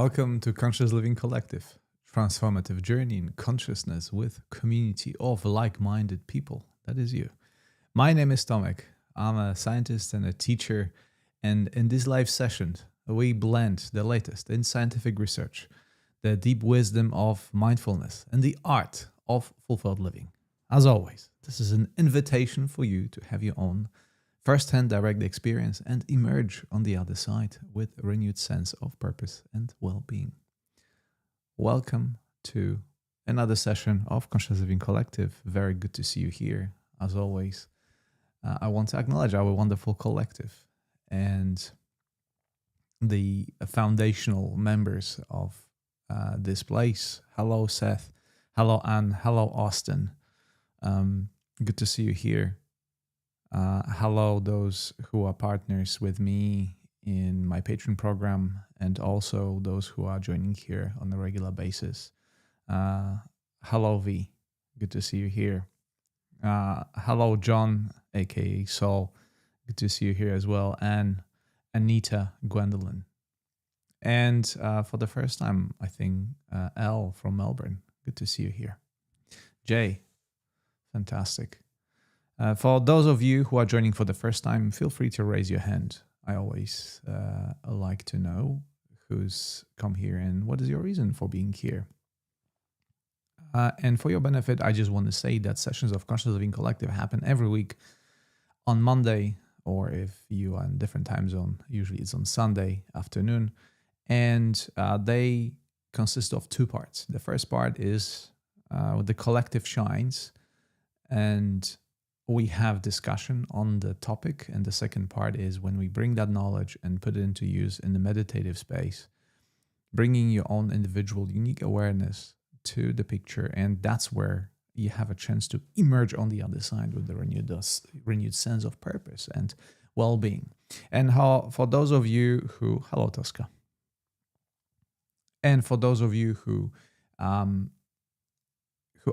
Welcome to Conscious Living Collective, transformative journey in consciousness with community of like-minded people. That is you. My name is Tomek. I'm a scientist and a teacher, and in this live session, we blend the latest in scientific research, the deep wisdom of mindfulness, and the art of fulfilled living. As always, this is an invitation for you to have your own first-hand direct experience and emerge on the other side with a renewed sense of purpose and well-being. Welcome to another session of Conscious Living Collective. Very good to see you here. As always, I want to acknowledge our wonderful collective and the foundational members of this place. Hello, Seth. Hello, Anne. Hello, Austin. Good to see you here. Hello, those who are partners with me in my Patreon program, and also those who are joining here on a regular basis. Hello, V. Good to see you here. Hello, John, aka Saul. Good to see you here as well. And Anita, Gwendolyn. And for the first time, I think, Elle from Melbourne. Good to see you here. Jay, fantastic. For those of you who are joining for the first time, feel free to raise your hand. I always like to know who's come here and what is your reason for being here. And for your benefit, I just want to say that sessions of Conscious Living Collective happen every week on Monday, or if you are in a different time zone, usually it's on Sunday afternoon. And they consist of two parts. The first part is the collective shines, and we have discussion on the topic, and the second part is when we bring that knowledge and put it into use in the meditative space, bringing your own individual unique awareness to the picture, and that's where you have a chance to emerge on the other side with the renewed sense of purpose and well-being. And for those of you who, hello Tosca, and for those of you who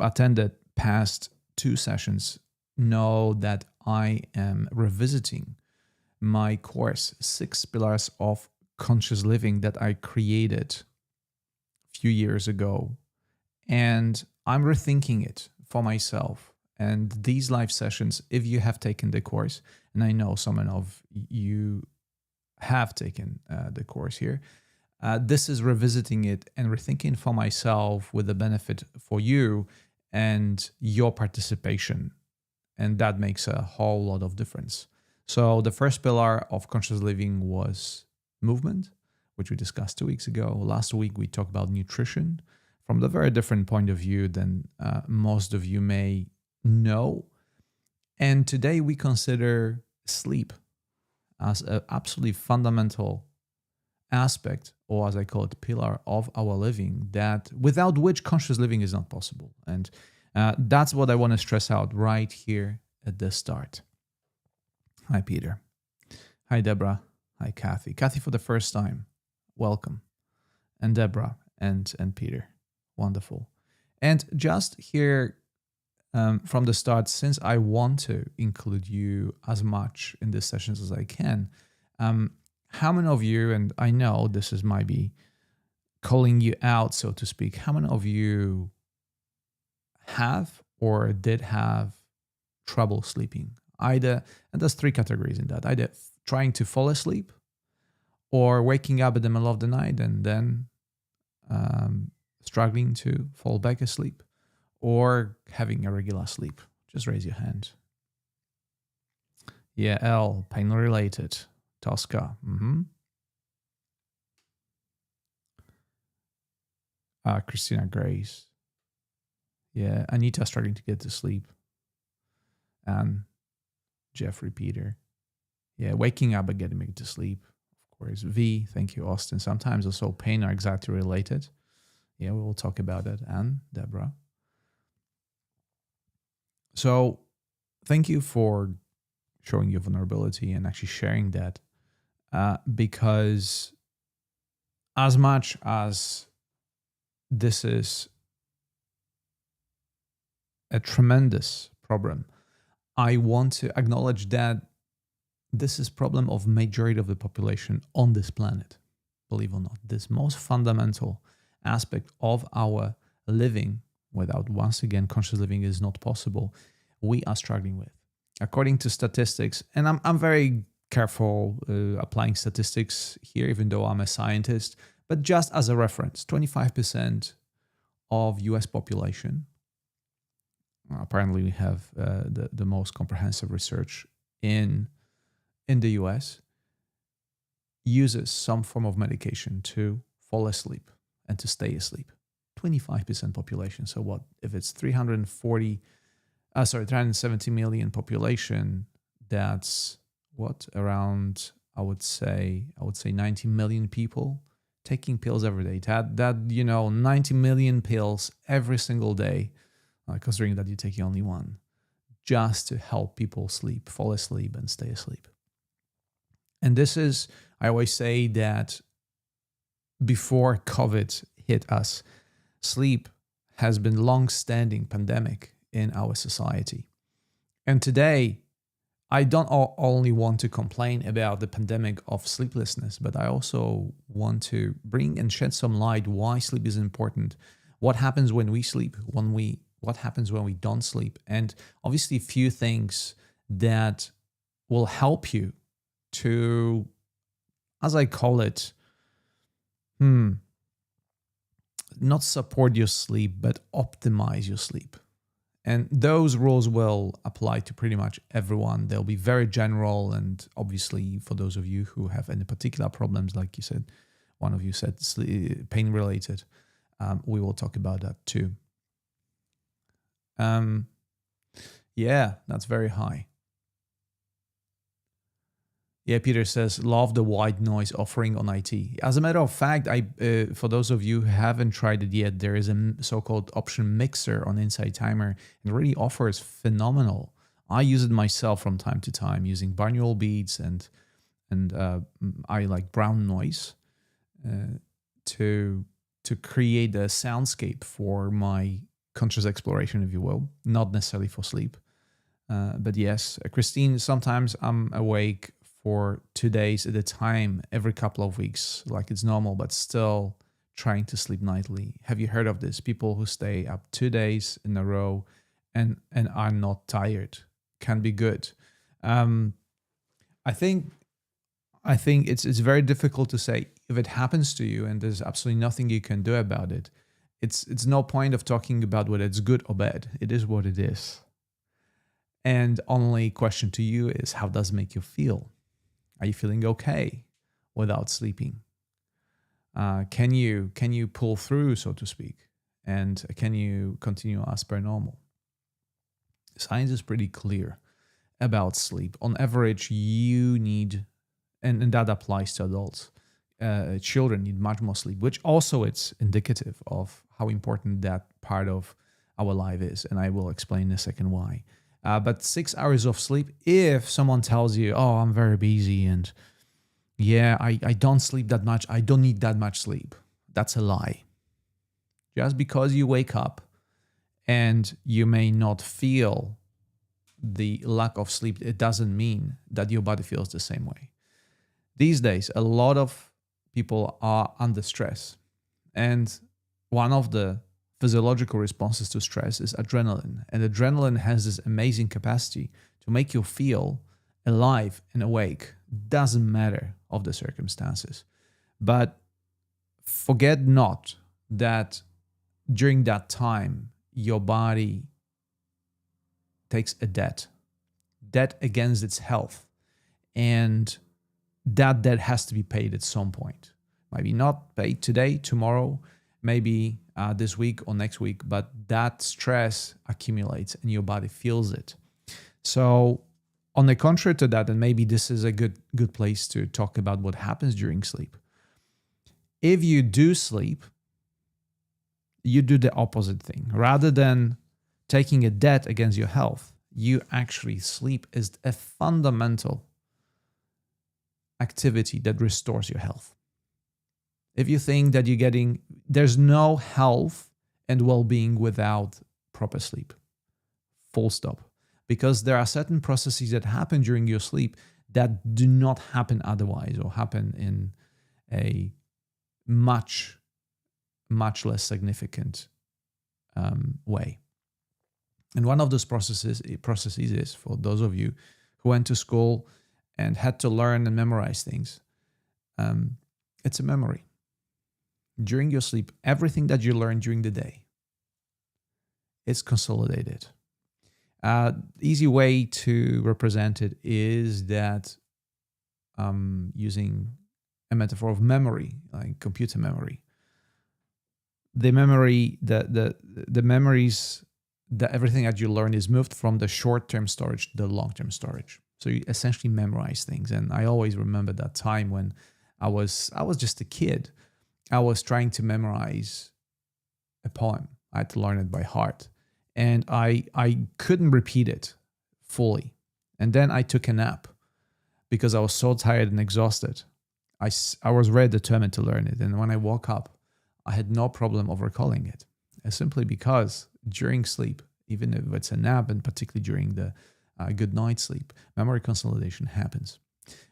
attended past two sessions, know that I am revisiting my course, 6 Pillars of Conscious Living, that I created a few years ago. And I'm rethinking it for myself. And these live sessions, if you have taken the course, and I know some of you have taken the course here, this is revisiting it and rethinking for myself with the benefit for you and your participation. And that makes a whole lot of difference. So the first pillar of conscious living was movement, which we discussed 2 weeks ago. Last week, we talked about nutrition from the very different point of view than most of you may know. And today we consider sleep as an absolutely fundamental aspect, or as I call it, pillar of our living, that without which conscious living is not possible. And that's what I want to stress out right here at the start. Hi, Peter. Hi, Deborah. Hi, Kathy. Kathy for the first time. Welcome. And Deborah and Peter. Wonderful. And just here from the start, since I want to include you as much in these sessions as I can, how many of you, and I know this is might be calling you out, so to speak, how many of you have or did have trouble sleeping? Either, and there's 3 categories in that, either trying to fall asleep or waking up in the middle of the night and then struggling to fall back asleep, or having irregular sleep. Just raise your hand. Yeah, L, pain related. Tosca. Christina Grace. Yeah, Anita struggling to get to sleep. And Jeffrey Peter. Yeah, waking up and getting back to sleep. Of course. V, thank you, Austin. Sometimes also pain are exactly related. Yeah, we will talk about it. And Deborah. So thank you for showing your vulnerability and actually sharing that. Because as much as this is a tremendous problem, I want to acknowledge that this is problem of majority of the population on this planet. believe it or not, this most fundamental aspect of our living, without, once again, conscious living is not possible, we are struggling with. According to statistics, and I'm very careful applying statistics here, even though I'm a scientist, but just as a reference, 25% of US population, apparently we have the most comprehensive research in the US, uses some form of medication to fall asleep and to stay asleep. 25% population. So what if it's 370 million population? That's what, around I would say 90 million people taking pills every day. That 90 million pills every single day, considering that you're taking only one, just to help people sleep, fall asleep, and stay asleep. And this is, I always say that before COVID hit us, sleep has been long-standing pandemic in our society. And today, I don't only want to complain about the pandemic of sleeplessness, but I also want to bring and shed some light why sleep is important, what happens when we sleep, what happens when we don't sleep, and obviously a few things that will help you to, as I call it, not support your sleep, but optimize your sleep. And those rules will apply to pretty much everyone. They'll be very general. And obviously, for those of you who have any particular problems, like you said, one of you said pain related, we will talk about that too. Yeah, that's very high. Yeah, Peter says, love the white noise offering on IT. As a matter of fact, for those of you who haven't tried it yet, there is a so-called option mixer on Insight Timer. It really offers phenomenal. I use it myself from time to time using binaural beats and I like brown noise to create a soundscape for my conscious exploration, if you will, not necessarily for sleep. But yes, Christine, sometimes I'm awake for 2 days at a time, every couple of weeks, like it's normal, but still trying to sleep nightly. Have you heard of this? People who stay up 2 days in a row and are not tired. Can be good. I think it's very difficult to say if it happens to you and there's absolutely nothing you can do about it. It's no point of talking about whether it's good or bad. It is what it is. And only question to you is, how does it make you feel? Are you feeling okay without sleeping? Can you pull through, so to speak? And can you continue as per normal? Science is pretty clear about sleep. On average, you need, and that applies to adults, children need much more sleep, which also it's indicative of how important that part of our life is. And I will explain in a second why. But 6 hours of sleep, if someone tells you, oh, I'm very busy and yeah, I don't sleep that much, I don't need that much sleep, that's a lie. Just because you wake up and you may not feel the lack of sleep, it doesn't mean that your body feels the same way. These days, a lot of people are under stress. And one of the physiological responses to stress is adrenaline. And adrenaline has this amazing capacity to make you feel alive and awake. Doesn't matter of the circumstances. But forget not that during that time, your body takes a debt against its health. And that debt has to be paid at some point. Maybe not paid today, tomorrow, maybe this week or next week, but that stress accumulates and your body feels it. So on the contrary to that, and maybe this is a good place to talk about what happens during sleep. If you do sleep, you do the opposite thing. Rather than taking a debt against your health, you actually sleep is a fundamental activity that restores your health. If you think that there's no health and well-being without proper sleep, full stop. Because there are certain processes that happen during your sleep that do not happen otherwise or happen in a much, much less significant way. And one of those processes is, for those of you who went to school and had to learn and memorize things, it's a memory. During your sleep, everything that you learn during the day is consolidated. Easy way to represent it is that using a metaphor of memory, like computer memory. The memory, the memories, that everything that you learn is moved from the short-term storage to the long-term storage. So you essentially memorize things. And I always remember that time when I was just a kid. I was trying to memorize a poem. I had to learn it by heart. And I couldn't repeat it fully. And then I took a nap because I was so tired and exhausted. I was very determined to learn it. And when I woke up, I had no problem of recalling it. Simply because during sleep, even if it's a nap, and particularly during the good night sleep, memory consolidation happens.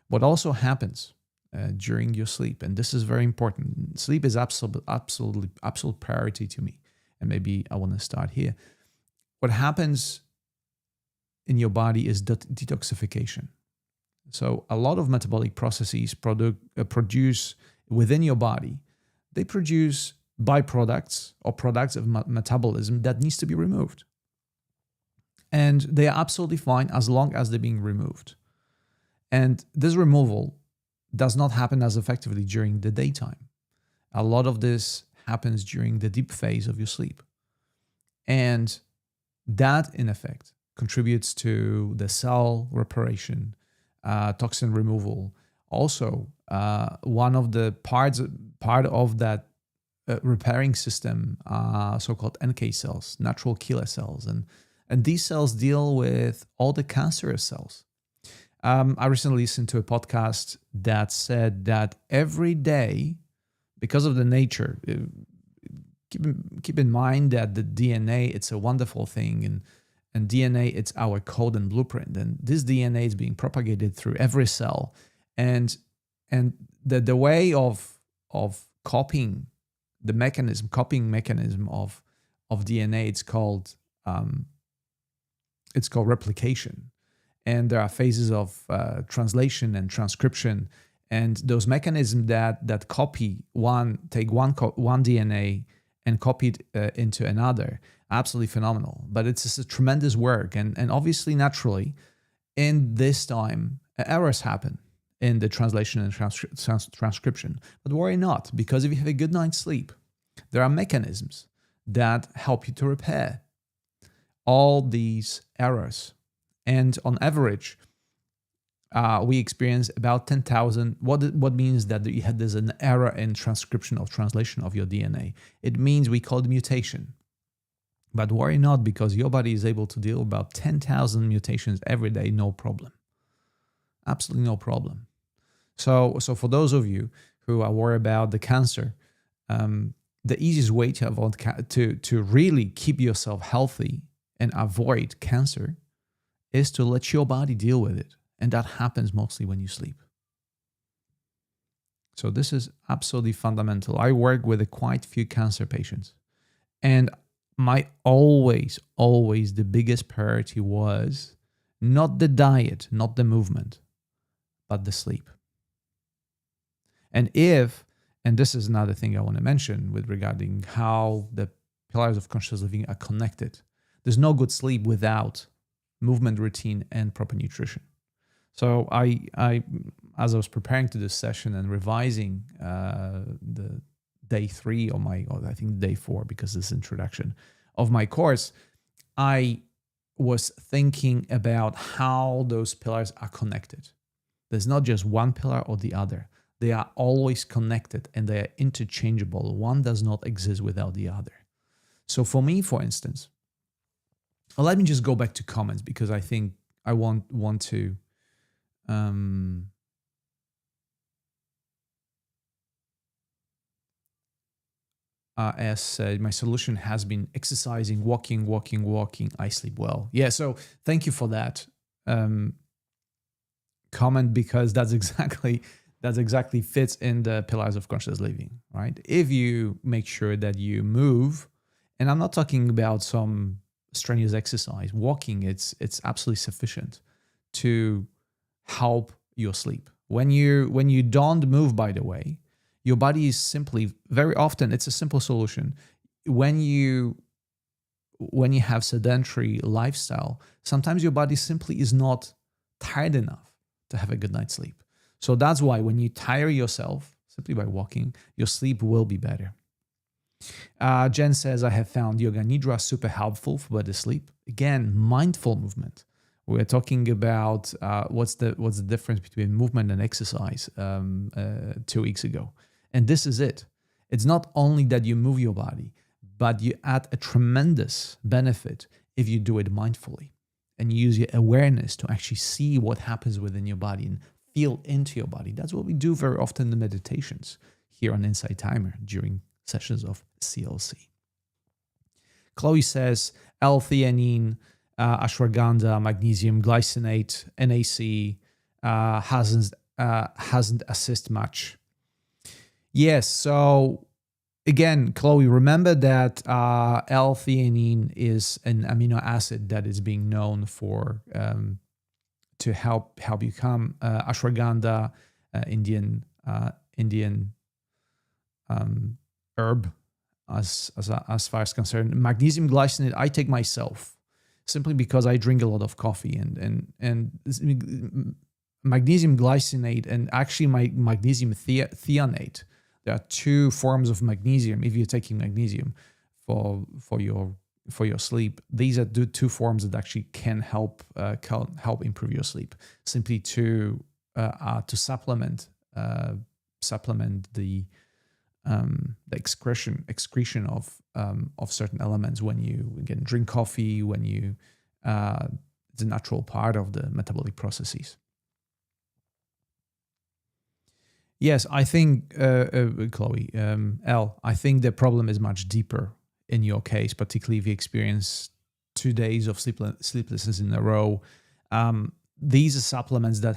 What also happens during your sleep, and this is very important, sleep is absolute priority to me. And maybe I want to start here. What happens in your body is detoxification. So a lot of metabolic processes produce within your body, they produce byproducts or products of metabolism that needs to be removed. And they are absolutely fine as long as they're being removed. And this removal does not happen as effectively during the daytime. A lot of this happens during the deep phase of your sleep. And that, in effect, contributes to the cell reparation, toxin removal. Also, one of the part of that repairing system are so-called NK cells, natural killer cells. And these cells deal with all the cancerous cells. I recently listened to a podcast that said that every day, because of the nature, keep in mind that the DNA, it's a wonderful thing, and DNA, it's our code and blueprint, and this DNA is being propagated through every cell, and the way of copying mechanism of DNA, it's called replication. And there are phases of translation and transcription, and those mechanisms that take one DNA and copy it into another, absolutely phenomenal. But it's a tremendous work, and obviously, naturally, in this time, errors happen in the translation and transcription. But worry not, because if you have a good night's sleep, there are mechanisms that help you to repair all these errors. And on average, we experience about 10,000. What means that there's an error in transcription or translation of your DNA? It means we call it mutation. But worry not, because your body is able to deal with about 10,000 mutations every day, no problem. Absolutely no problem. So for those of you who are worried about the cancer, the easiest way to avoid to really keep yourself healthy and avoid cancer is to let your body deal with it. And that happens mostly when you sleep. So this is absolutely fundamental. I work with quite few cancer patients. And my always the biggest priority was not the diet, not the movement, but the sleep. And this is another thing I want to mention with regarding how the pillars of conscious living are connected. There's no good sleep without movement routine and proper nutrition. So I as I was preparing to this session and revising the day 3 or I think day 4, because this introduction of my course, I was thinking about how those pillars are connected. There's not just one pillar or the other. They are always connected and they are interchangeable. One does not exist without the other. So for me, for instance, let me just go back to comments, because I think I want to as said, my solution has been exercising, walking. I sleep well. Yeah, so thank you for that comment, because that's exactly That exactly fits in the pillars of conscious living, right? If you make sure that you move, and I'm not talking about some strenuous exercise, walking, it's absolutely sufficient to help your sleep. When you don't move, by the way, your body is simply, very often it's a simple solution. When you have sedentary lifestyle, sometimes your body simply is not tired enough to have a good night's sleep. So that's why when you tire yourself simply by walking, your sleep will be better. Jen says, I have found yoga nidra super helpful for better sleep. Again, mindful movement. We're talking about what's the difference between movement and exercise 2 weeks ago. And this is it. It's not only that you move your body, but you add a tremendous benefit if you do it mindfully and you use your awareness to actually see what happens within your body and feel into your body. That's what we do very often in the meditations here on Insight Timer during sessions of CLC. Chloe says L-theanine, ashwagandha, magnesium glycinate, NAC hasn't assist much. Yes, so again, Chloe, remember that L-theanine is an amino acid that is being known for to help you calm. Ashwagandha, Indian herb, as far as concerned. Magnesium glycinate, I take myself simply because I drink a lot of coffee, and magnesium glycinate and actually my magnesium threonate. There are two forms of magnesium. If you're taking magnesium for your sleep, these are the two forms that actually can help improve your sleep. Simply to supplement the excretion of certain elements when you again drink coffee, when you it's a natural part of the metabolic processes. Yes, I think, Chloe, I think the problem is much deeper in your case, particularly if you experience 2 days of sleeplessness in a row. These are supplements that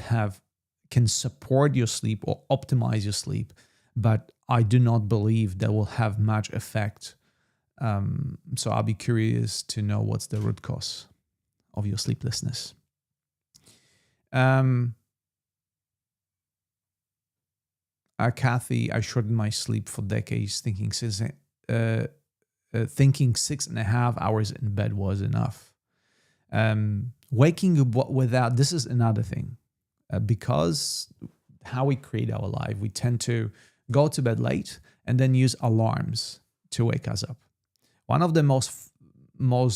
can support your sleep or optimize your sleep, but I do not believe that will have much effect. So I'll be curious to know what's the root cause of your sleeplessness. Kathy, I shortened my sleep for decades, thinking 6.5 hours in bed was enough. Waking up without, this is another thing. Because how we create our life, we tend to go to bed late and then use alarms to wake us up. One of the most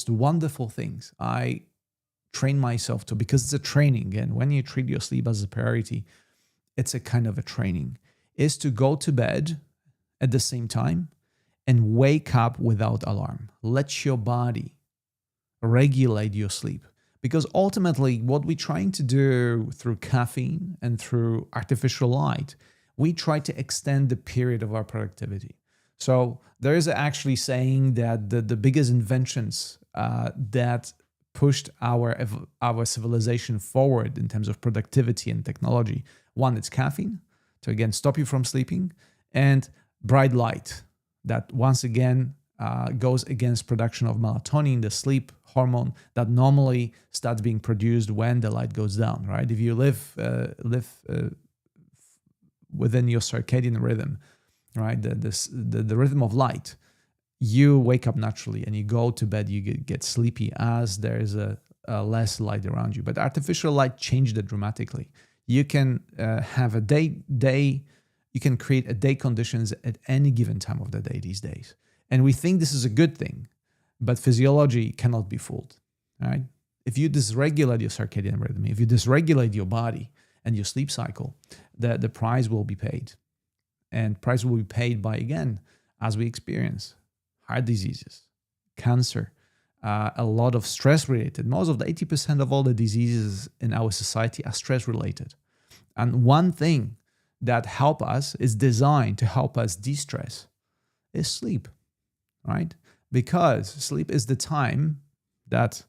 wonderful things I train myself to, because it's a training, and when you treat your sleep as a priority, it's a kind of a training, is to go to bed at the same time and wake up without alarm. Let your body regulate your sleep. Because ultimately, what we're trying to do through caffeine and through artificial light, we try to extend the period of our productivity. So there is actually saying that the biggest inventions that pushed our civilization forward in terms of productivity and technology, one, it's caffeine, to again stop you from sleeping, and bright light, that once again goes against production of melatonin, the sleep hormone that normally starts being produced when the light goes down, right? If you live within your circadian rhythm, right, the rhythm of light, you wake up naturally and you go to bed, you get sleepy as there is a less light around you. But artificial light changed it dramatically. You can have a day, you can create a day conditions at any given time of the day these days. And we think this is a good thing, but physiology cannot be fooled, right? If you dysregulate your circadian rhythm, if you dysregulate your body and your sleep cycle, the price will be paid. And price will be paid by, again, as we experience, heart diseases, cancer, a lot of stress-related. Most of the 80% of all the diseases in our society are stress-related. And one thing that help us is designed to help us de-stress is sleep, right? Because sleep is the time that,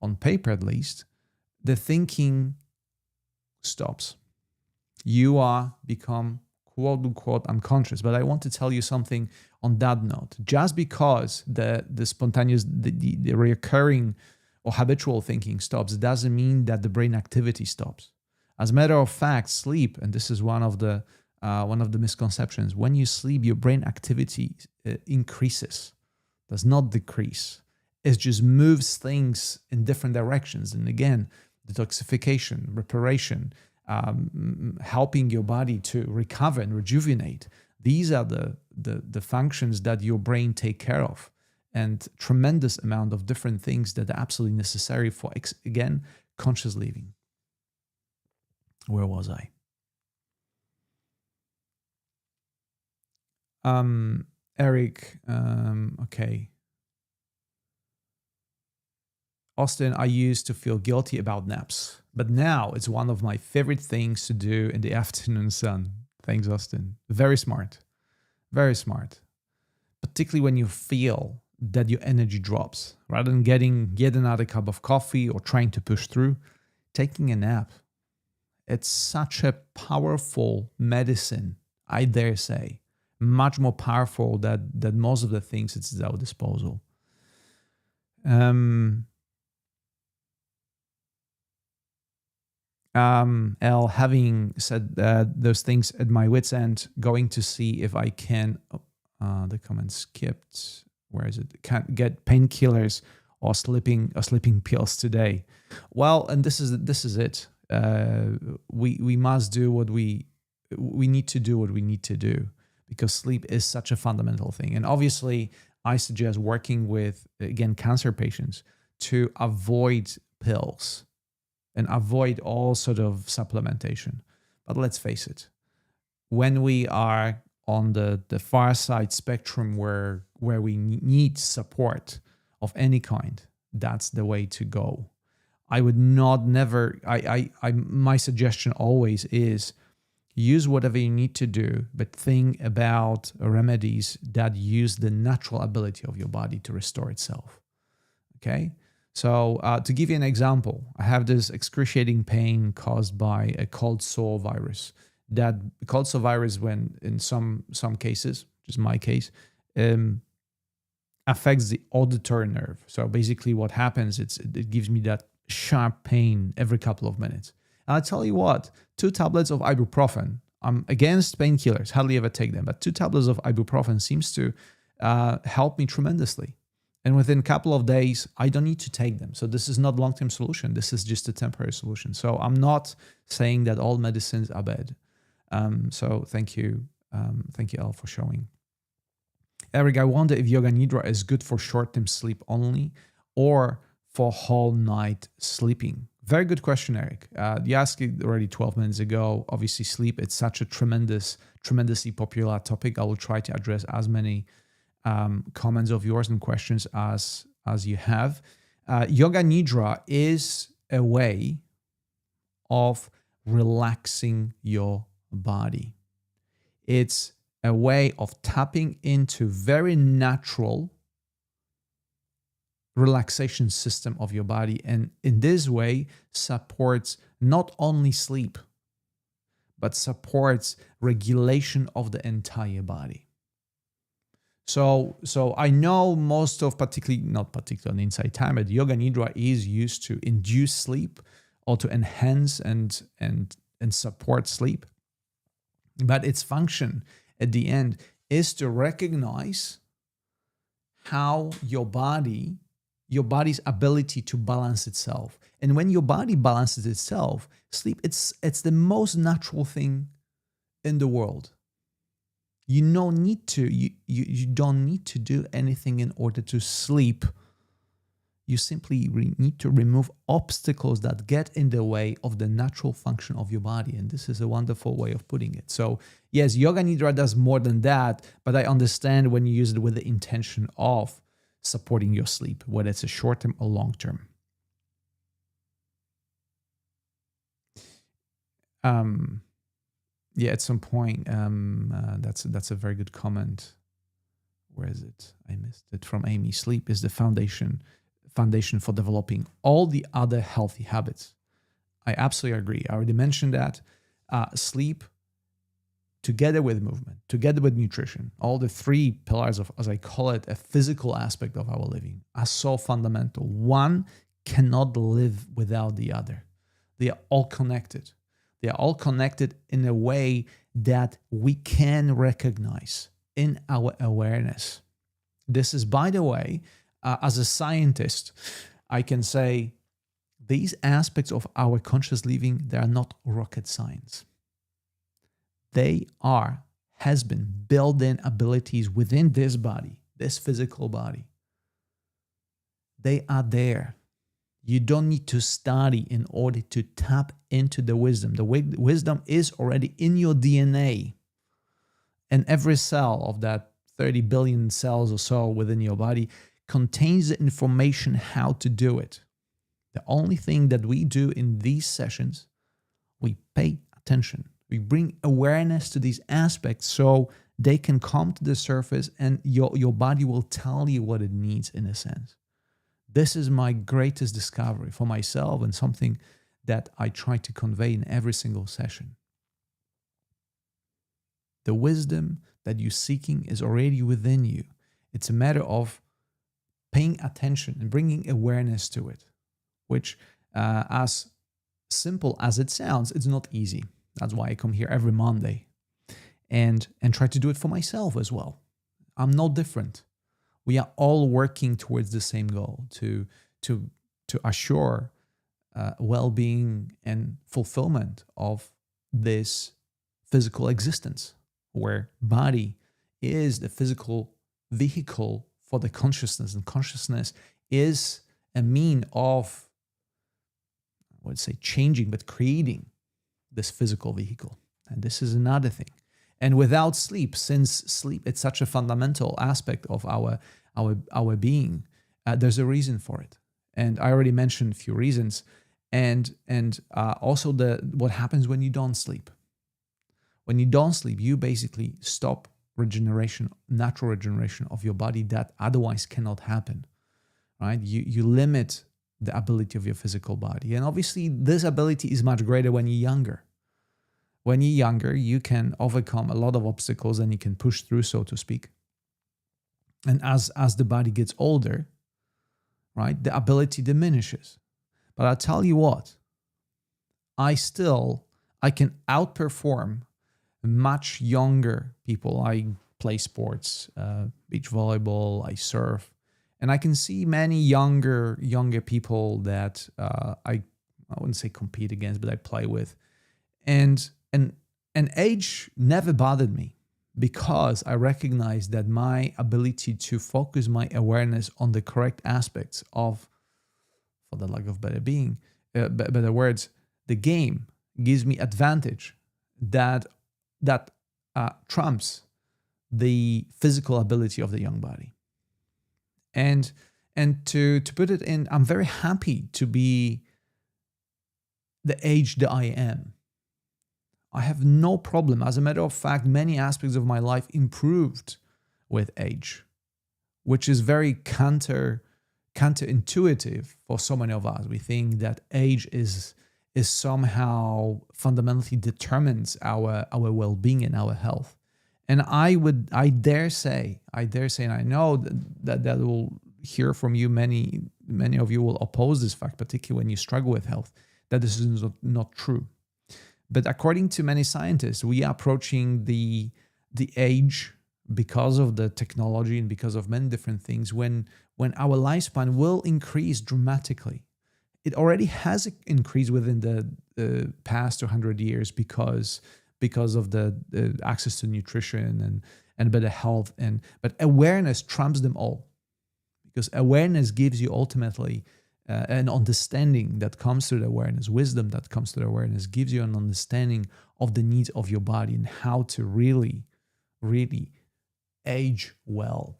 on paper at least, the thinking stops. you are become quote unquote unconscious. But I want to tell you something on that note. Just because the spontaneous, the recurring or habitual thinking stops, doesn't mean that the brain activity stops. As a matter of fact, sleep, and this is one of the misconceptions. When you sleep, your brain activity increases, does not decrease. It just moves things in different directions. And again, detoxification, reparation, helping your body to recover and rejuvenate. These are the functions that your brain take care of, and tremendous amount of different things that are absolutely necessary for, again, conscious living. Where was I? Eric, okay. Austin, I used to feel guilty about naps, but now it's one of my favorite things to do in the afternoon sun. Thanks, Austin. Very smart. Very smart. Particularly when you feel that your energy drops. Rather than getting yet another cup of coffee or trying to push through, taking a nap. It's such a powerful medicine, I dare say. Much more powerful than most of the things it's at our disposal. L, having said those things at my wit's end, going to see if I can. The comment skipped. Where is it? Can't get painkillers or sleeping pills today. Well, and this is it. We must do what we need to do what we need to do, because sleep is such a fundamental thing. And obviously, I suggest working with, again, cancer patients to avoid pills and avoid all sort of supplementation. But let's face it, when we are on the far side spectrum where we need support of any kind, that's the way to go. I would my suggestion always is use whatever you need to do, but think about remedies that use the natural ability of your body to restore itself. Okay? So to give you an example, I have this excruciating pain caused by a cold sore virus. That cold sore virus, when in some cases, which is my case, affects the auditory nerve. So basically what happens, it gives me that sharp pain every couple of minutes. And I'll tell you what, 2 tablets of ibuprofen, I'm against painkillers, hardly ever take them, but 2 tablets of ibuprofen seems to help me tremendously. And within a couple of days, I don't need to take them. So this is not a long-term solution. This is just a temporary solution. So I'm not saying that all medicines are bad. So thank you. Thank you, Al, for showing. Eric, I wonder if Yoga Nidra is good for short-term sleep only or for whole night sleeping. Very good question, Eric. You asked it already 12 minutes ago. Obviously, sleep, it's such a tremendously popular topic. I will try to address as many comments of yours and questions as you have. Yoga Nidra is a way of relaxing your body. It's a way of tapping into very natural relaxation system of your body, and in this way supports not only sleep, but supports regulation of the entire body. So I know most of, not particularly inside time, but Yoga Nidra is used to induce sleep or to enhance and support sleep. But its function at the end is to recognize how your body's ability to balance itself. And when your body balances itself, sleep, it's the most natural thing in the world. You don't need to do anything in order to sleep. You simply need to remove obstacles that get in the way of the natural function of your body. And this is a wonderful way of putting it. So yes, Yoga Nidra does more than that, but I understand when you use it with the intention of supporting your sleep, whether it's a short-term or long-term. Yeah, at some point, that's a very good comment. Where is it? I missed it. From Amy. Sleep is the foundation for developing all the other healthy habits. I absolutely agree. I already mentioned that. sleep together with movement, together with nutrition, all the three pillars of, as I call it, a physical aspect of our living are so fundamental. One cannot live without the other. They are all connected. They are all connected in a way that we can recognize in our awareness. This is, by the way, as a scientist, I can say these aspects of our conscious living, they are not rocket science. They has been built-in abilities within this body, this physical body. They are there. You don't need to study in order to tap into the wisdom. The wisdom is already in your DNA. And every cell of that 30 billion cells or so within your body contains the information how to do it. The only thing that we do in these sessions, we pay attention. We bring awareness to these aspects so they can come to the surface and your body will tell you what it needs in a sense. This is my greatest discovery for myself and something that I try to convey in every single session. The wisdom that you're seeking is already within you. It's a matter of paying attention and bringing awareness to it, which as simple as it sounds, it's not easy. That's why I come here every Monday and try to do it for myself as well. I'm no different. We are all working towards the same goal to assure well-being and fulfillment of this physical existence, where body is the physical vehicle for the consciousness, and consciousness is a mean of, I would say, changing, but creating this physical vehicle. And this is another thing. And without sleep, since sleep is such a fundamental aspect of our being, there's a reason for it. And I already mentioned a few reasons. And also what happens when you don't sleep. When you don't sleep, you basically stop natural regeneration of your body that otherwise cannot happen, right? You limit the ability of your physical body. And obviously, this ability is much greater when you're younger. When you're younger, you can overcome a lot of obstacles and you can push through, so to speak. And as the body gets older, right, the ability diminishes. But I'll tell you what, I can outperform much younger people. I play sports, beach volleyball, I surf, and I can see many younger people that I wouldn't say compete against, but I play with, and age never bothered me because I recognize that my ability to focus my awareness on the correct aspects of, for the lack of better words, the game gives me advantage that trumps the physical ability of the young body. And to put it in, I'm very happy to be the age that I am. I have no problem. As a matter of fact, many aspects of my life improved with age, which is very counterintuitive for so many of us. We think that age is somehow fundamentally determines our well-being and our health. And I dare say, and I know that will hear from you, many of you will oppose this fact, particularly when you struggle with health, that this is not true. But according to many scientists, we are approaching the age, because of the technology and because of many different things, when our lifespan will increase dramatically. It already has increased within the past 100 years because of the access to nutrition and better health. But awareness trumps them all, because awareness gives you ultimately an understanding that comes through the awareness, wisdom that comes through the awareness gives you an understanding of the needs of your body and how to really, really age well,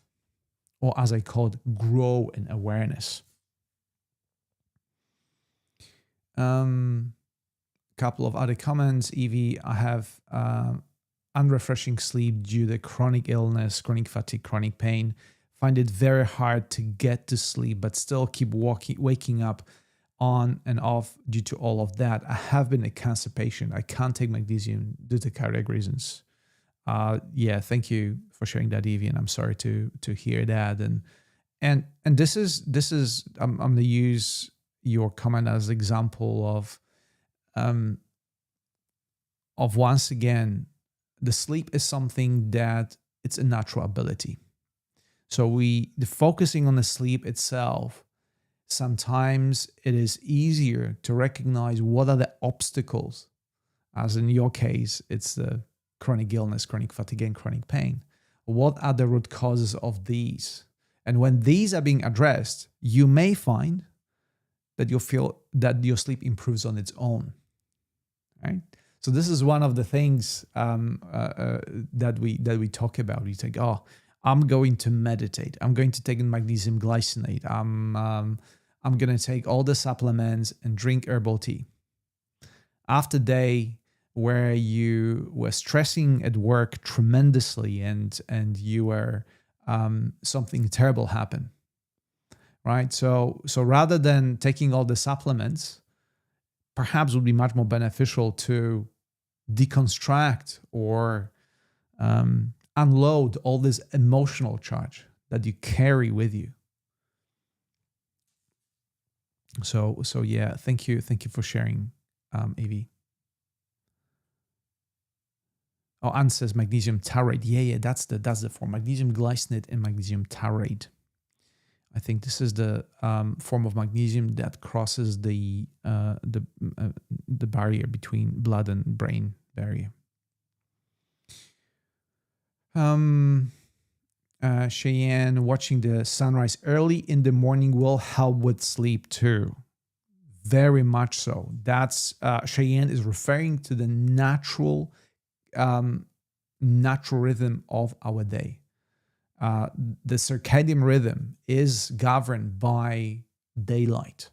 or as I call it, grow in awareness. Couple of other comments. Evie, I have unrefreshing sleep due to chronic illness, chronic fatigue, chronic pain. Find it very hard to get to sleep, but still keep waking up. on and off due to all of that. I have been a cancer patient. I can't take magnesium due to cardiac reasons. Yeah, thank you for sharing that, Evie, and I'm sorry to hear that. And this is I'm gonna use your comment as an example of once again, the sleep is something that it's a natural ability. So the focusing on the sleep itself, sometimes it is easier to recognize what are the obstacles, as in your case, it's the chronic illness, chronic fatigue, and chronic pain. What are the root causes of these? And when these are being addressed, you may find that you feel that your sleep improves on its own, right? So this is one of the things that we talk about. We think, oh, I'm going to meditate. I'm going to take magnesium glycinate. I'm going to take all the supplements and drink herbal tea. After day where you were stressing at work tremendously and you were something terrible happened, right? So rather than taking all the supplements, perhaps would be much more beneficial to deconstruct or unload all this emotional charge that you carry with you. So yeah, thank you for sharing, Evie. Oh, Anne says magnesium taurate. Yeah, that's the form, magnesium glycinate and magnesium taurate. I think this is the form of magnesium that crosses the barrier between blood and brain barrier. Cheyenne, watching the sunrise early in the morning will help with sleep too. Very much so. That's Cheyenne is referring to the natural rhythm of our day. The circadian rhythm is governed by daylight.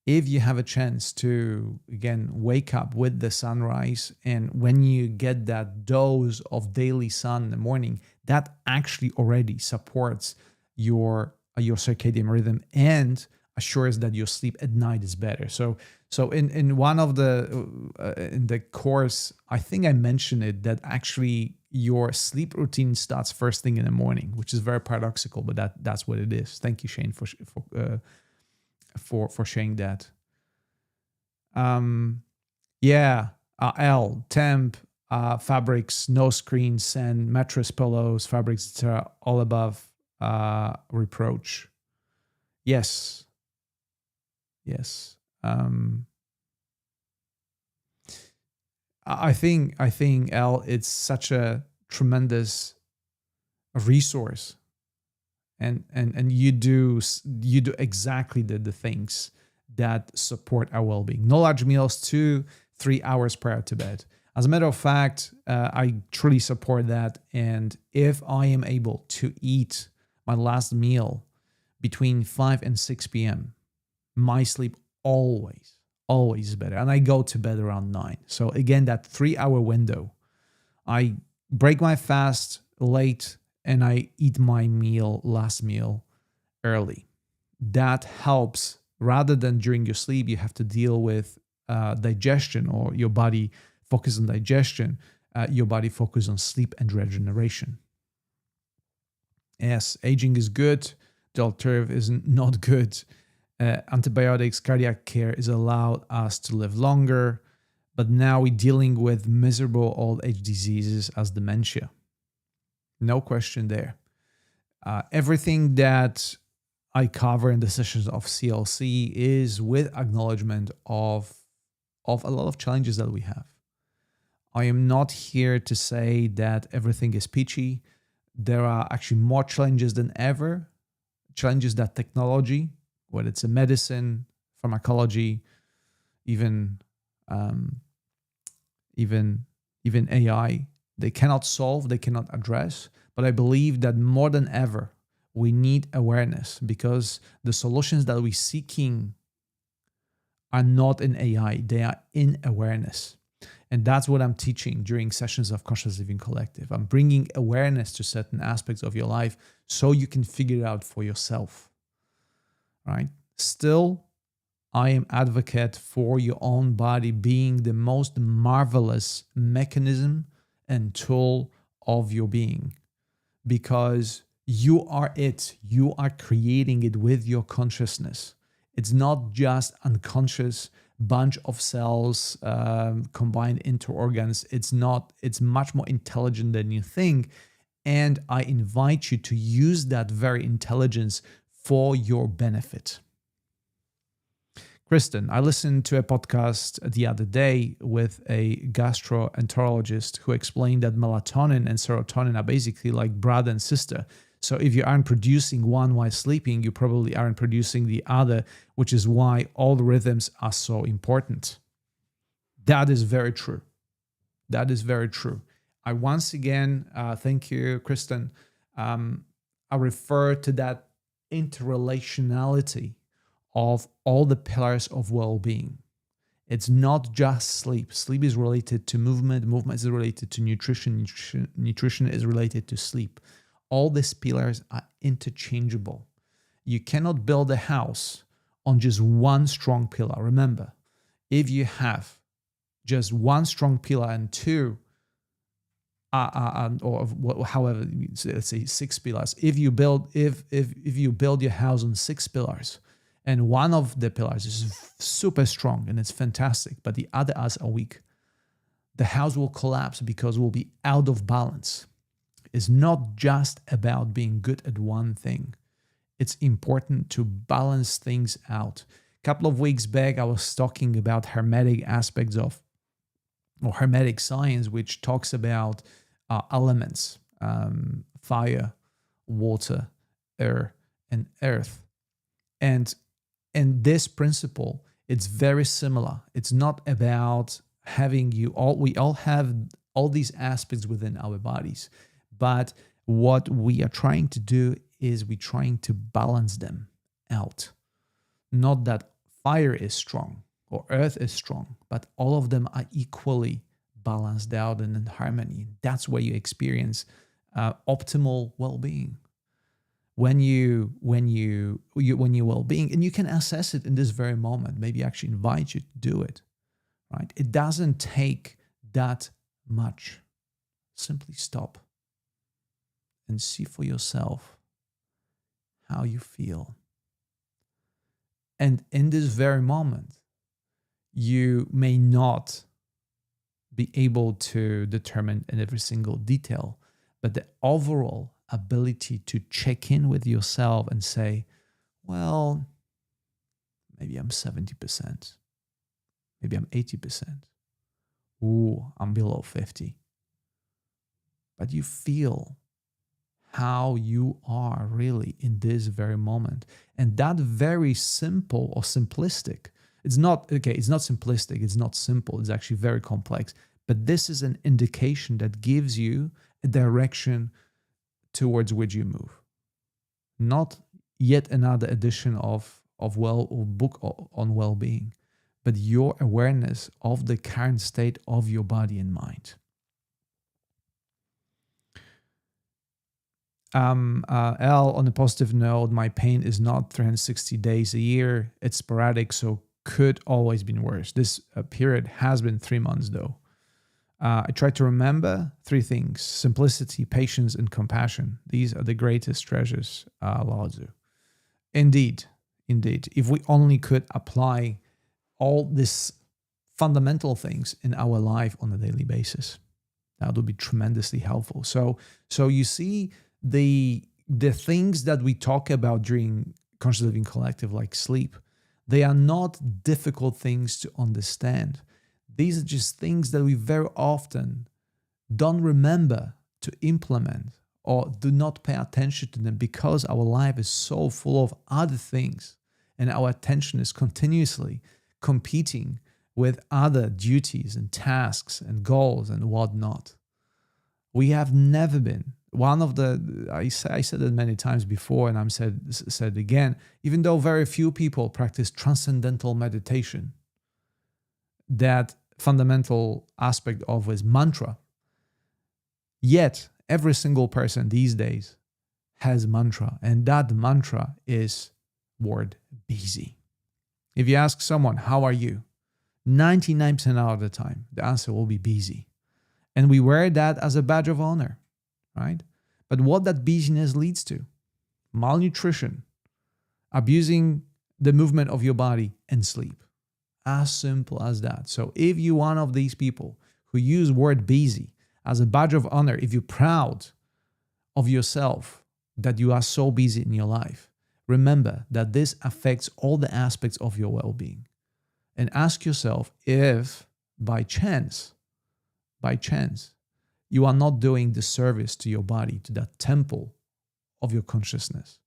If you have a chance to, again, wake up with the sunrise, and when you get that dose of daily sun in the morning, that actually already supports your circadian rhythm and assures that your sleep at night is better. So in one of the in the course, I think I mentioned it, that actually your sleep routine starts first thing in the morning, which is very paradoxical, but that's what it is. Thank you, Shane, for sharing that. L, temp, fabrics, no screens, sand, mattress, pillows, fabrics, etc., all above reproach. Yes. I think L, it's such a tremendous resource, and you do exactly the things that support our well-being. No large meals, 2-3 hours prior to bed. As a matter of fact, I truly support that. And if I am able to eat my last meal between 5 and 6 p.m., my sleep always is better. And I go to bed around 9. So again, that 3-hour window, I break my fast late and I eat my last meal early. That helps. Rather than during your sleep, you have to deal with digestion, or your body focus on digestion, your body focus on sleep and regeneration. Yes, aging is good. The alternative is not good. Antibiotics, cardiac care is allowed us to live longer, but now we're dealing with miserable old age diseases as dementia. No question there. Everything that I cover in the sessions of CLC is with acknowledgement of a lot of challenges that we have. I am not here to say that everything is peachy. There are actually more challenges than ever. Challenges that technology, whether it's a medicine, pharmacology, even AI, they cannot solve, they cannot address. But I believe that more than ever, we need awareness, because the solutions that we're seeking are not in AI, they are in awareness. And that's what I'm teaching during sessions of Conscious Living Collective. I'm bringing awareness to certain aspects of your life so you can figure it out for yourself, right? Still, I am advocate for your own body being the most marvelous mechanism and tool of your being, because you are it. You are creating it with your consciousness. It's not just unconscious bunch of cells combined into organs. It's not. It's much more intelligent than you think. And I invite you to use that very intelligence for your benefit. Kristen, I listened to a podcast the other day with a gastroenterologist who explained that melatonin and serotonin are basically like brother and sister. So if you aren't producing one while sleeping, you probably aren't producing the other, which is why all rhythms are so important. That is very true. That is very true. I once again, thank you, Kristen. I refer to that interrelationality of all the pillars of well-being. It's not just sleep. Sleep is related to movement. Movement is related to nutrition. Nutrition is related to sleep. All these pillars are interchangeable. You cannot build a house on just one strong pillar. Remember, if you have just one strong pillar and two, or however, let's say 6 pillars. If you build your house on 6 pillars, and one of the pillars is super strong and it's fantastic, but the others are weak, the house will collapse because it will be out of balance. It's not just about being good at one thing. It's important to balance things out. A couple of weeks back, I was talking about hermetic aspects of, or hermetic science, which talks about elements, fire, water, air, and earth. And this principle, it's very similar. It's not about having we all have all these aspects within our bodies. But what we are trying to do is we're trying to balance them out. Not that fire is strong or earth is strong, but all of them are equally balanced out and in harmony. That's where you experience optimal well-being. When you well-being, and you can assess it in this very moment. Maybe actually invite you to do it. Right? It doesn't take that much. Simply stop and see for yourself how you feel. And in this very moment, you may not be able to determine in every single detail, but the overall ability to check in with yourself and say, well, maybe I'm 70%, maybe I'm 80%. Ooh, I'm below 50. But you feel how you are really in this very moment. And that very simple or simplistic, it's not simplistic, it's not simple, it's actually very complex. But this is an indication that gives you a direction towards which you move. Not yet another edition of book on well-being, but your awareness of the current state of your body and mind. L, on a positive note, my pain is not 360 days a year. It's sporadic, so could always been worse. This period has been 3 months, though. I try to remember 3 things: simplicity, patience, and compassion. These are the greatest treasures, Lao Tzu. Indeed. If we only could apply all these fundamental things in our life on a daily basis, that would be tremendously helpful. So you see, the things that we talk about during Conscious Living Collective, like sleep, they are not difficult things to understand. These are just things that we very often don't remember to implement or do not pay attention to them because our life is so full of other things and our attention is continuously competing with other duties and tasks and goals and whatnot. We have never been. I said it many times before, and I'm said again, even though very few people practice transcendental meditation, that fundamental aspect of is mantra, yet every single person these days has mantra, and that mantra is word busy. If you ask someone, how are you? 99% out of the time, the answer will be busy. And we wear that as a badge of honor, right? But what that busyness leads to, malnutrition, abusing the movement of your body, and sleep. As simple as that. So if you're one of these people who use word busy as a badge of honor, if you're proud of yourself that you are so busy in your life, remember that this affects all the aspects of your well-being. And ask yourself if by chance, you are not doing the service to your body, to that temple of your consciousness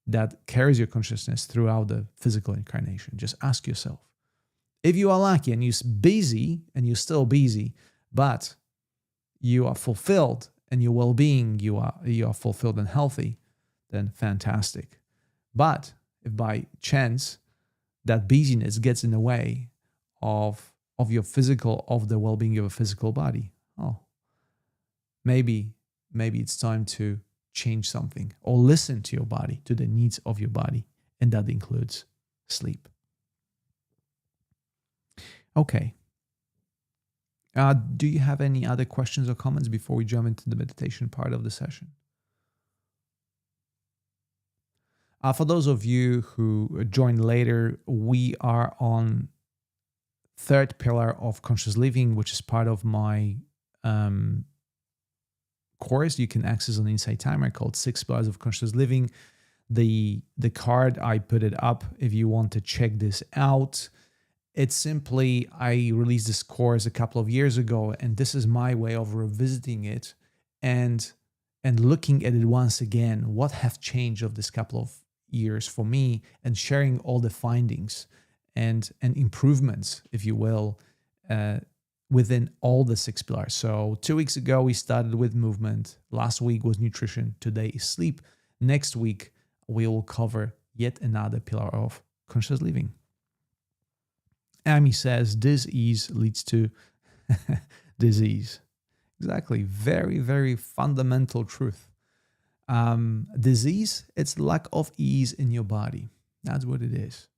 that carries your consciousness throughout the physical incarnation. Just ask yourself. If you are lucky and you're busy and you're still busy, but you are fulfilled and your well-being, you are fulfilled and healthy, then fantastic. But if by chance that busyness gets in the way of your physical, of the well-being of a physical body, maybe it's time to change something or listen to your body, to the needs of your body, and that includes sleep. Okay. Do you have any other questions or comments before we jump into the meditation part of the session? For those of you who joined later, we are on third pillar of conscious living, which is part of my course you can access on Insight Timer called 6 Pillars of Conscious Living. The card, I put it up if you want to check this out. It's simply, I released this course a couple of years ago, and this is my way of revisiting it and looking at it once again. What have changed of this couple of years for me, and sharing all the findings and improvements, if you will, within all the 6 pillars. So 2 weeks ago, we started with movement. Last week was nutrition. Today is sleep. Next week, we will cover yet another pillar of conscious living. Amy says, disease leads to disease. Exactly. Very, very fundamental truth. Disease, it's lack of ease in your body. That's what it is.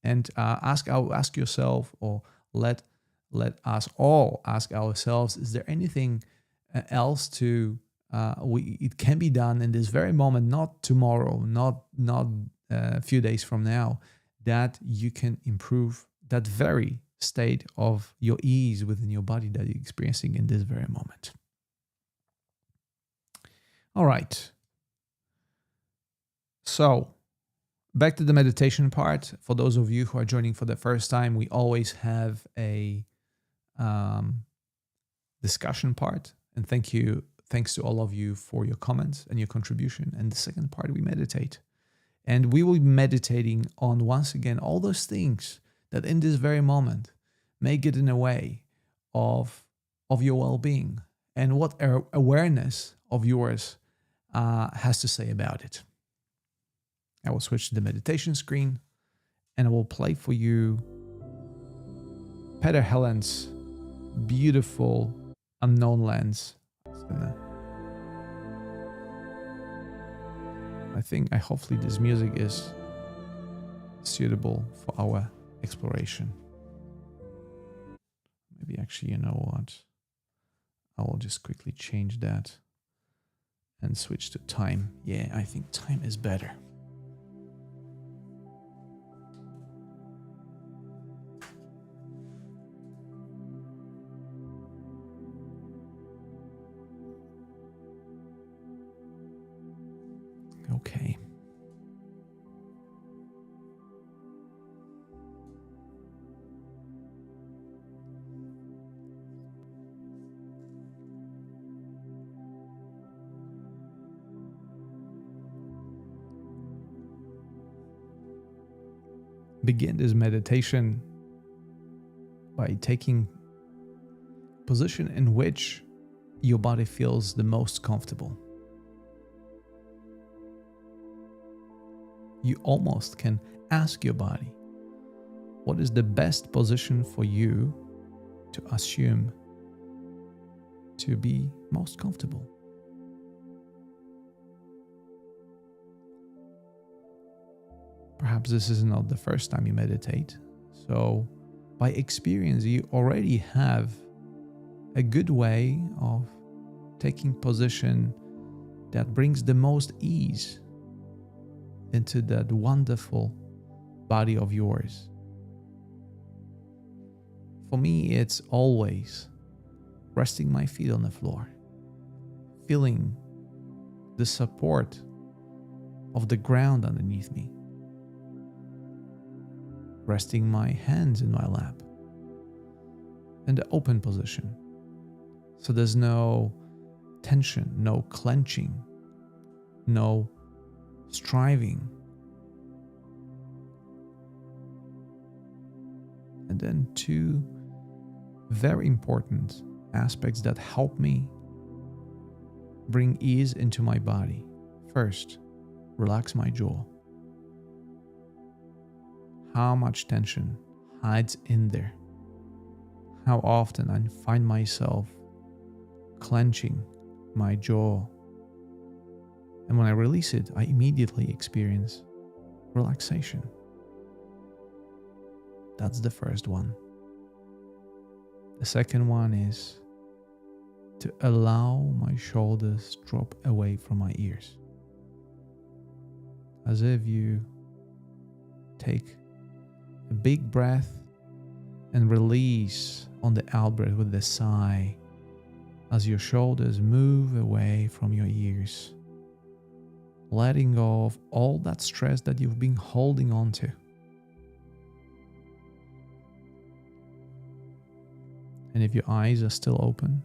And ask yourself, or let us all ask ourselves, is there anything else it can be done in this very moment, not tomorrow, not a few days from now, that you can improve that very state of your ease within your body that you're experiencing in this very moment. All right. So back to the meditation part. For those of you who are joining for the first time, we always have a discussion part. And thanks to all of you for your comments and your contribution. And the second part, we meditate. And we will be meditating on, once again, all those things that in this very moment may get in the way of your well-being, and what awareness of yours has to say about it. I will switch to the meditation screen, and I will play for you Peter Helland's beautiful Unknown Lands. Hopefully this music is suitable for our exploration. Maybe actually, you know what? I will just quickly change that and switch to time. Yeah, I think time is better. Okay. Begin this meditation by taking position in which your body feels the most comfortable. You almost can ask your body, what is the best position for you to assume to be most comfortable? Perhaps this is not the first time you meditate. So by experience, you already have a good way of taking position that brings the most ease into that wonderful body of yours. For me, it's always resting my feet on the floor, feeling the support of the ground underneath me, resting my hands in my lap in the open position. So there's no tension, no clenching, no striving. And then two very important aspects that help me bring ease into my body. First, relax my jaw. How much tension hides in there? How often I find myself clenching my jaw. And when I release it, I immediately experience relaxation. That's the first one. The second one is to allow my shoulders drop away from my ears. As if you take a big breath and release on the out breath with a sigh as your shoulders move away from your ears, letting go of all that stress that you've been holding on to. And if your eyes are still open,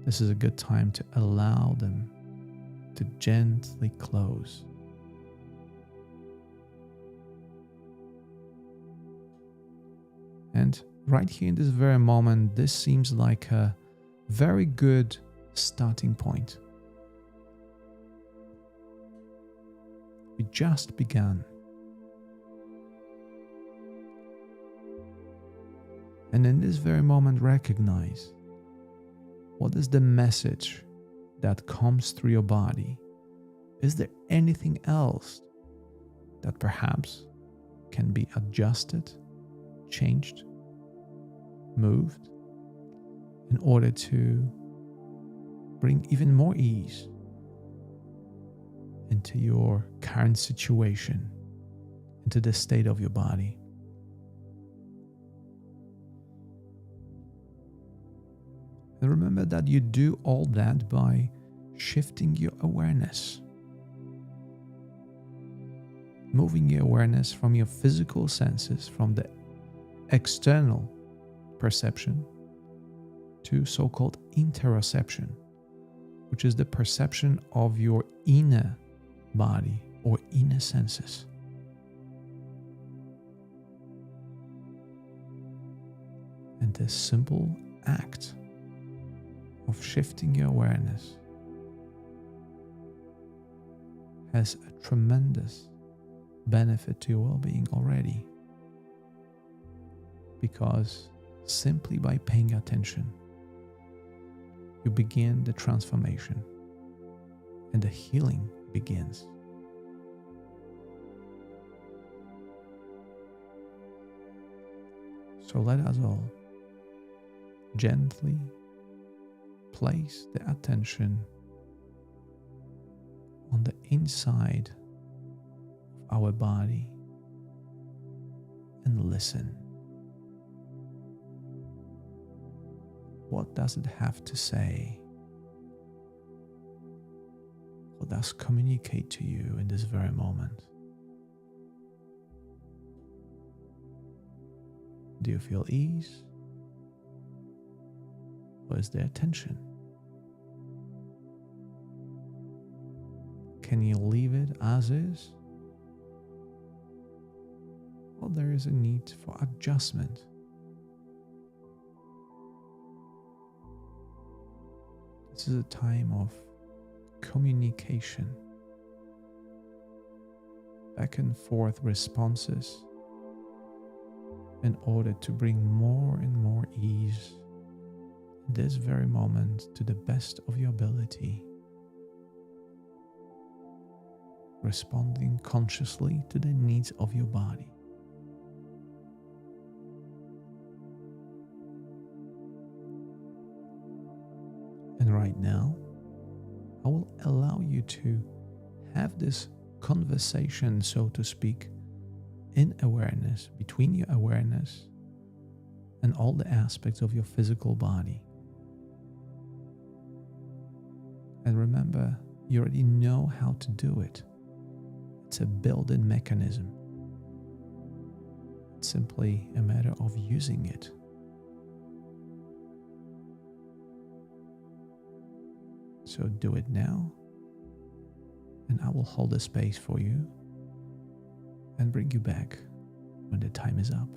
this is a good time to allow them to gently close. And right here in this very moment, this seems like a very good starting point. We just began. And in this very moment, recognize what is the message that comes through your body. Is there anything else that perhaps can be adjusted, changed, moved in order to bring even more ease into your current situation, into the state of your body? And remember that you do all that by shifting your awareness, moving your awareness from your physical senses, from the external perception, to so-called interoception, which is the perception of your inner body or inner senses. And this simple act of shifting your awareness has a tremendous benefit to your well-being already, because simply by paying attention, you begin the transformation and the healing begins. So let us all gently place the attention on the inside of our body and listen. What does it have to say? What does communicate to you in this very moment? Do you feel ease? Or is there tension? Can you leave it as is? Or there is a need for adjustment? This is a time of communication, back and forth responses in order to bring more and more ease in this very moment to the best of your ability. responding consciously to the needs of your body. And right now, I will allow you to have this conversation, so to speak, in awareness, between your awareness and all the aspects of your physical body. And remember, you already know how to do it. It's a built-in mechanism. It's simply a matter of using it. So do it now, and I will hold a space for you and bring you back when the time is up.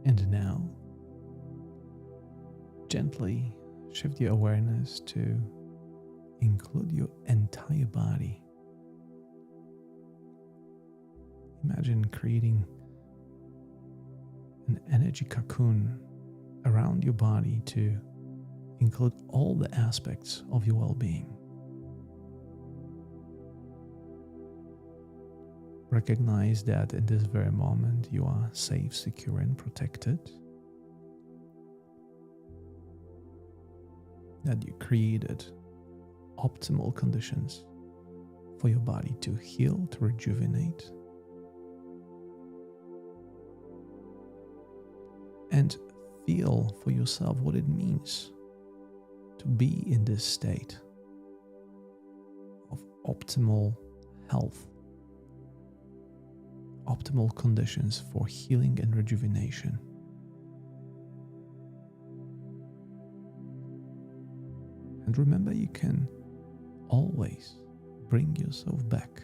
And now, gently shift your awareness to include your entire body. Imagine creating an energy cocoon around your body to include all the aspects of your well-being. Recognize that in this very moment you are safe, secure, and protected. That you created optimal conditions for your body to heal, to rejuvenate. And feel for yourself what it means to be in this state of optimal health, optimal conditions for healing and rejuvenation. And remember, you can always bring yourself back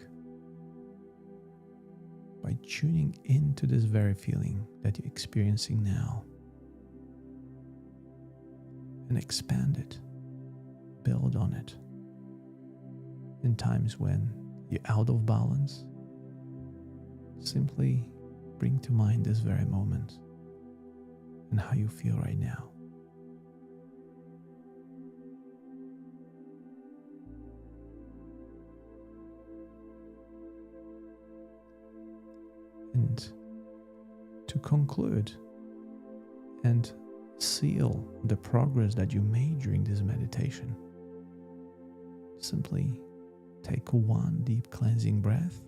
by tuning into this very feeling that you're experiencing now, and expand it, build on it. In times when you're out of balance, simply bring to mind this very moment and how you feel right now. And to conclude and seal the progress that you made during this meditation, simply take one deep cleansing breath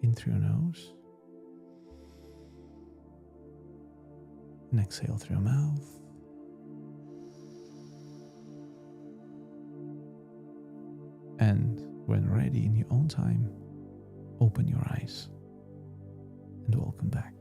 in through your nose and exhale through your mouth. And when ready, in your own time, open your eyes and welcome back.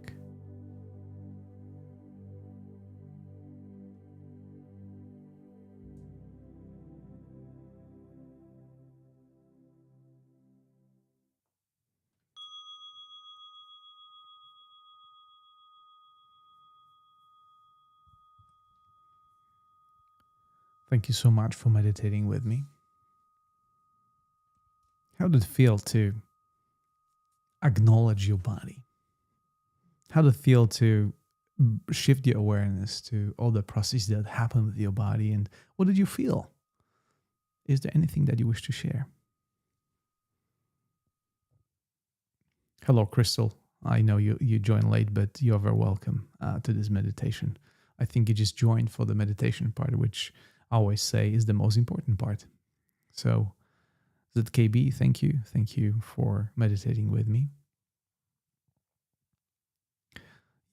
Thank you so much for meditating with me. How did it feel to acknowledge your body? How did it feel to shift your awareness to all the processes that happen with your body? And what did you feel? Is there anything that you wish to share? Hello, Crystal. I know you joined late, but you're very welcome to this meditation. I think you just joined for the meditation part, which I always say is the most important part. So, ZKB, thank you. Thank you for meditating with me.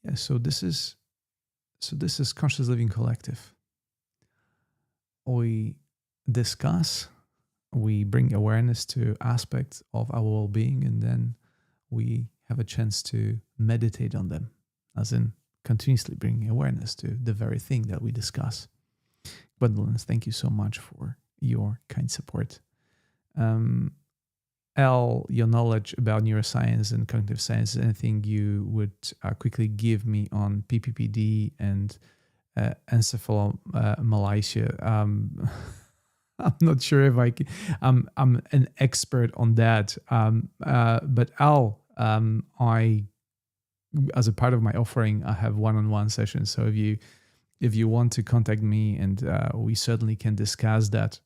Yeah, so this is Conscious Living Collective. We discuss, we bring awareness to aspects of our well-being, and then we have a chance to meditate on them, as in continuously bring awareness to the very thing that we discuss. Gwendolyn, thank you so much for your kind support. Al, your knowledge about neuroscience and cognitive science, anything you would quickly give me on PPPD and encephalomalacia? I'm not sure if I'm an expert on that. But Al, I, as a part of my offering, I have one-on-one sessions. So if you want to contact me, and we certainly can discuss that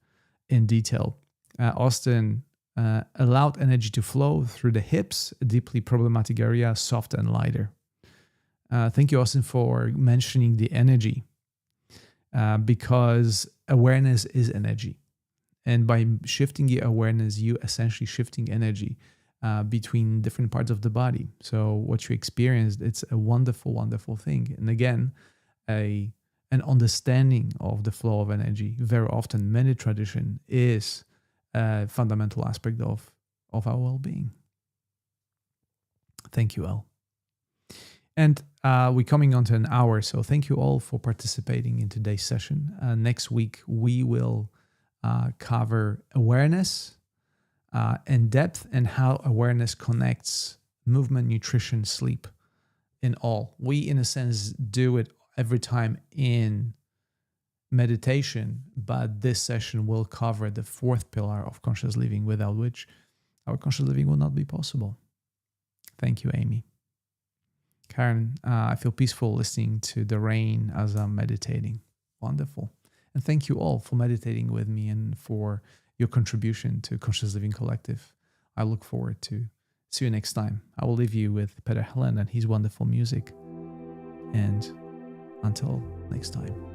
in detail. Austin, allowed energy to flow through the hips, a deeply problematic area, soft and lighter. Thank you, Austin, for mentioning the energy, because awareness is energy. And by shifting your awareness, you essentially shifting energy between different parts of the body. So what you experienced, it's a wonderful, wonderful thing. And again, an understanding of the flow of energy. Very often, many tradition is a fundamental aspect of our well-being. Thank you, Al. And we're coming on to an hour, so thank you all for participating in today's session. Next week, we will cover awareness in depth and how awareness connects movement, nutrition, sleep in all. We, in a sense, do it every time in meditation, but this session will cover the fourth pillar of conscious living, without which our conscious living will not be possible. Thank you, Amy. Karen, I feel peaceful listening to the rain as I'm meditating. Wonderful. And thank you all for meditating with me and for your contribution to Conscious Living Collective. I look forward to see you next time. I will leave you with Peter Helen and his wonderful music. And until next time.